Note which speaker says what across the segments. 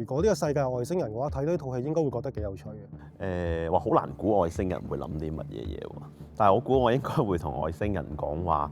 Speaker 1: 如果呢個世界係外星人嘅話，睇呢套戲應該會覺得幾有趣嘅。
Speaker 2: 話好難估外星人會諗啲乜嘢嘢喎，但係我估我應該會同外星人講話，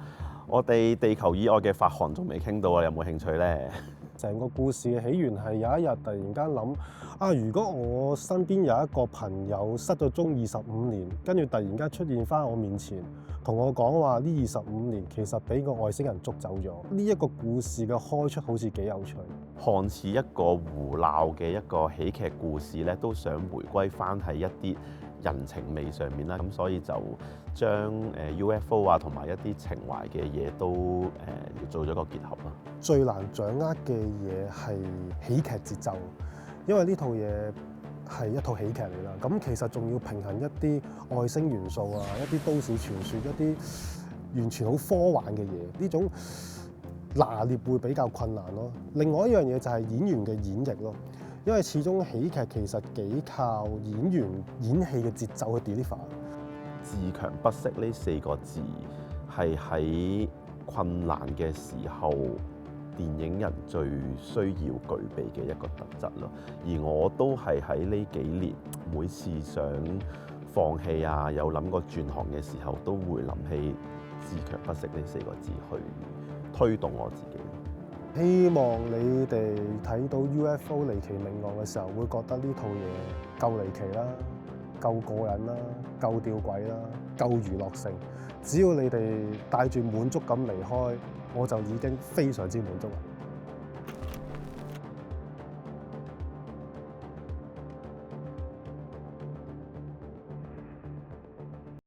Speaker 2: 我哋地球以外嘅發行仲未傾到啊，你有冇興趣咧？
Speaker 1: 成個故事嘅起源係有一日突然間諗啊，如果我身邊有一個朋友失咗蹤25年，跟住突然間出現翻我面前，同我講話呢25年其實俾個外星人捉走咗。呢一個故事嘅開出好似幾有趣，
Speaker 2: 看似一個胡鬧嘅一個喜劇故事咧，都想回歸翻係一啲人情味上面啦，咁所以就將UFO 啊同埋一啲情懷嘅嘢都做咗個結合啦。
Speaker 1: 最難掌握嘅嘢係喜劇節奏，因為呢套嘢係一套喜劇嚟啦。咁其實仲要平衡一啲外星元素啊，一啲都市傳說，一啲完全好科幻嘅嘢，呢種拿捏會比較困難咯。另外一樣嘢就係演員嘅演繹咯，因為始終喜劇其實幾靠演員演戲嘅節奏去 deliver。
Speaker 2: 自強不息呢4個字係喺困難嘅時候，電影人最需要具備嘅一個特質咯。而我都係喺呢幾年每次想放棄啊，有諗過轉行嘅時候，都會諗起自強不息呢4個字去推動我自己。
Speaker 1: 希望你哋睇到 UFO 離奇命案嘅時候，會覺得呢套嘢夠離奇啦，夠過癮啦，夠吊詭啦，夠娛樂性。只要你哋帶住滿足感離開，我就已經非常之滿足啦。